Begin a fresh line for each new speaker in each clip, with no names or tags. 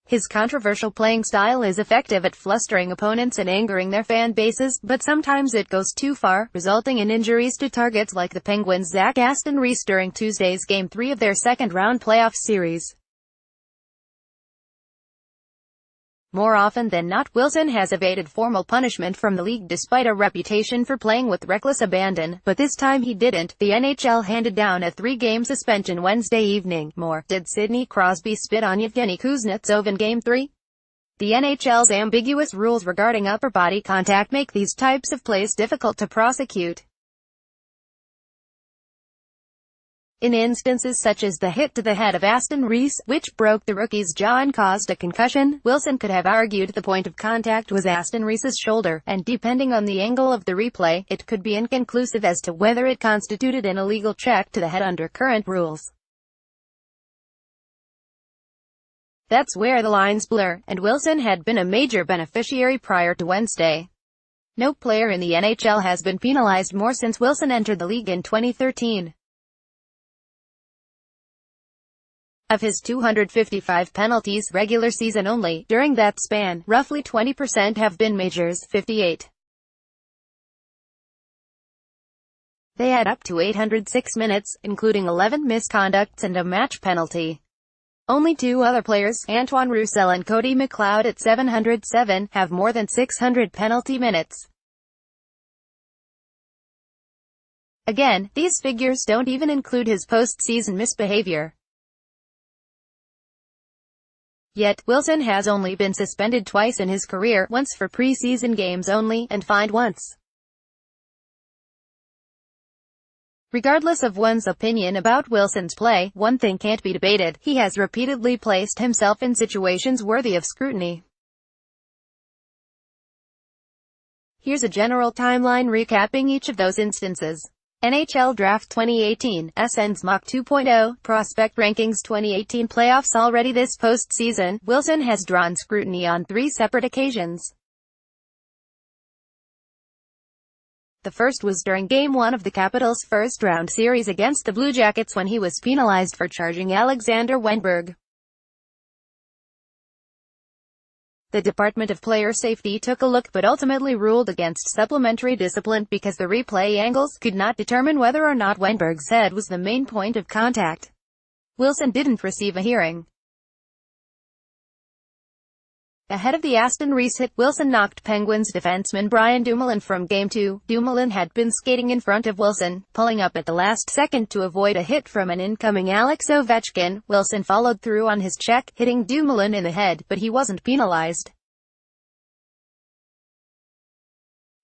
His controversial playing style is effective at flustering opponents and angering their fan bases, but sometimes it goes too far, resulting in injuries to targets like the Penguins' Zach Aston Reese during Tuesday's Game 3 of their second-round playoff series. More often than not, Wilson has evaded formal punishment from the league despite a reputation for playing with reckless abandon, but this time he didn't. The NHL handed down a 3-game suspension Wednesday evening. More. Did Sidney Crosby spit on Yevgeny Kuznetsov in Game 3? The NHL's ambiguous rules regarding upper body contact make these types of plays difficult to prosecute. In instances such as the hit to the head of Aston Reese, which broke the rookie's jaw and caused a concussion, Wilson could have argued the point of contact was Aston Reese's shoulder, and depending on the angle of the replay, it could be inconclusive as to whether it constituted an illegal check to the head under current rules. That's where the lines blur, and Wilson had been a major beneficiary prior to Wednesday. No player in the NHL has been penalized more since Wilson entered the league in 2013. Of his 255 penalties, regular season only, during that span, roughly 20% have been majors, 58. They add up to 806 minutes, including 11 misconducts and a match penalty. Only two other players, Antoine Roussel and Cody McLeod at 707, have more than 600 penalty minutes. Again, these figures don't even include his postseason misbehavior. Yet, Wilson has only been suspended twice in his career, once for preseason games only, and fined once. Regardless of one's opinion about Wilson's play, one thing can't be debated: he has repeatedly placed himself in situations worthy of scrutiny. Here's a general timeline recapping each of those instances. NHL Draft 2018, SN's Mock 2.0, Prospect Rankings 2018 Playoffs. Already this postseason, Wilson has drawn scrutiny on 3 separate occasions. The first was during Game 1 of the Capitals' first-round series against the Blue Jackets when he was penalized for charging Alexander Wennberg. The Department of Player Safety took a look but ultimately ruled against supplementary discipline because the replay angles could not determine whether or not Wennberg's head was the main point of contact. Wilson didn't receive a hearing. Ahead of the Aston Reese hit, Wilson knocked Penguins defenseman Brian Dumoulin from Game 2. Dumoulin had been skating in front of Wilson, pulling up at the last second to avoid a hit from an incoming Alex Ovechkin. Wilson followed through on his check, hitting Dumoulin in the head, but he wasn't penalized.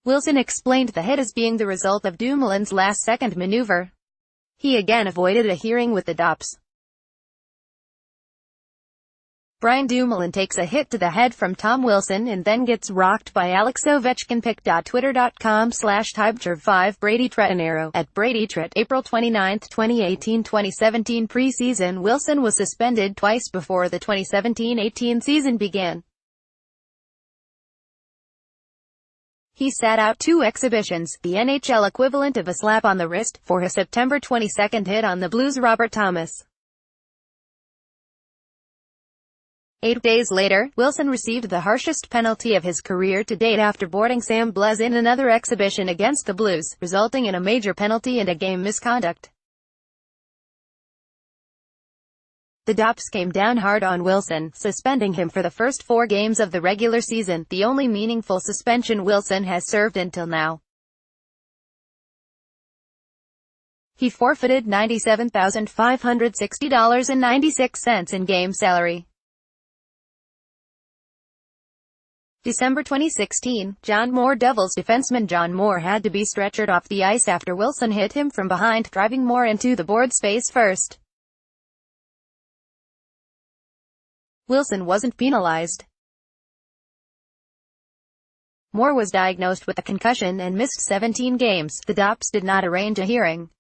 Wilson explained the hit as being the result of Dumoulin's last-second maneuver. He again avoided a hearing with the Dops. Brian Dumoulin takes a hit to the head from Tom Wilson and then gets rocked by Alex Ovechkin. Pic.twitter.com/TypeTurf5 Brady Tretanero at BradyTret. April 29, 2018-2017 preseason. Wilson was suspended twice before the 2017-18 season began. He sat out 2 exhibitions, the NHL equivalent of a slap on the wrist, for his September 22 hit on the Blues' Robert Thomas. 8 days later, Wilson received the harshest penalty of his career to date after boarding Sam Blais in another exhibition against the Blues, resulting in a major penalty and a game misconduct. The Dops came down hard on Wilson, suspending him for the first 4 games of the regular season, the only meaningful suspension Wilson has served until now. He forfeited $97,560.96 in game salary. December 2016, John Moore. Devils defenseman John Moore had to be stretchered off the ice after Wilson hit him from behind, driving Moore into the boards face first. Wilson wasn't penalized. Moore was diagnosed with a concussion and missed 17 games. The Dops did not arrange a hearing.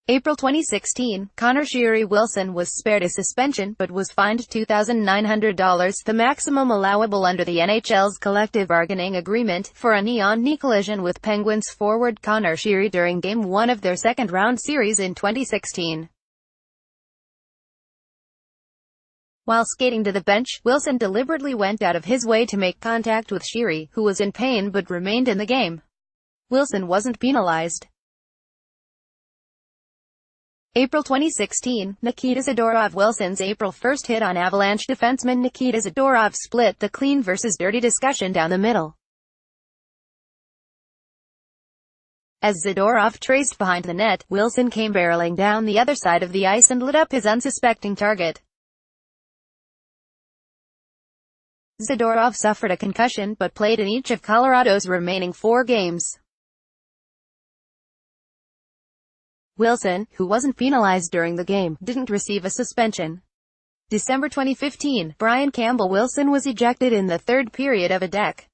April 2016, Connor Sheary. Wilson was spared a suspension, but was fined $2,900, the maximum allowable under the NHL's collective bargaining agreement, for a knee-on-knee collision with Penguins forward Connor Sheary during Game 1 of their second-round series in 2016. While skating to the bench, Wilson deliberately went out of his way to make contact with Sheary, who was in pain but remained in the game. Wilson wasn't penalized. April 2016, Nikita Zadorov. Wilson's April 1st hit on Avalanche defenseman Nikita Zadorov split the clean versus dirty discussion down the middle. As Zadorov traced behind the net, Wilson came barreling down the other side of the ice and lit up his unsuspecting target. Zadorov suffered a concussion but played in each of Colorado's remaining 4 games. Wilson, who wasn't penalized during the game, didn't receive a suspension. December 2015, Brian Campbell. Wilson was ejected in the third period of a deck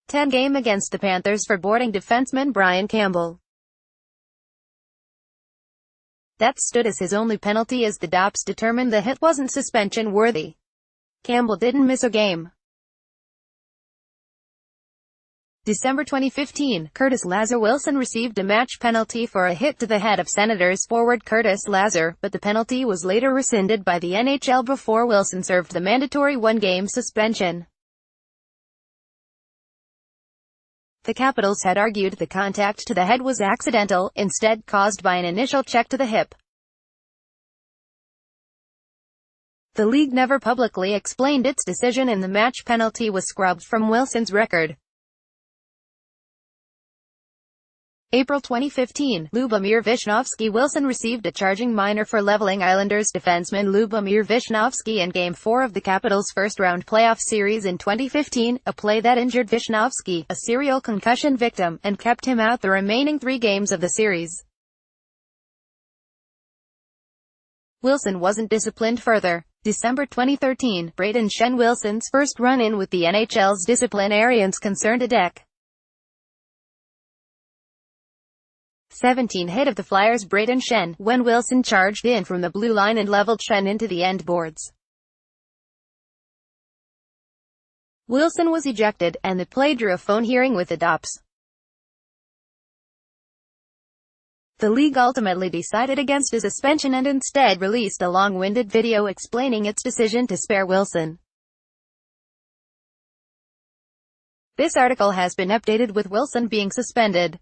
10 game against the Panthers for boarding defenseman Brian Campbell. That stood as his only penalty as the DOPS determined the hit wasn't suspension-worthy. Campbell didn't miss a game. December 2015, Curtis Lazar. Wilson received a match penalty for a hit to the head of Senators forward Curtis Lazar, but the penalty was later rescinded by the NHL before Wilson served the mandatory 1-game suspension. The Capitals had argued the contact to the head was accidental, instead caused by an initial check to the hip. The league never publicly explained its decision and the match penalty was scrubbed from Wilson's record. April 2015, Lubomir Visnovsky. Wilson received a charging minor for leveling Islanders defenseman Lubomir Visnovsky in Game 4 of the Capitals' first-round playoff series in 2015, a play that injured Visnovsky, a serial concussion victim, and kept him out the remaining 3 games of the series. Wilson wasn't disciplined further. December 2013, Brayden Schenn. Wilson's first run-in with the NHL's disciplinarians concerned a deck 17 hit of the Flyers' Brayden Schenn, when Wilson charged in from the blue line and leveled Schenn into the end boards. Wilson was ejected, and the play drew a phone hearing with the DOPS. The league ultimately decided against a suspension and instead released a long-winded video explaining its decision to spare Wilson. This article has been updated with Wilson being suspended.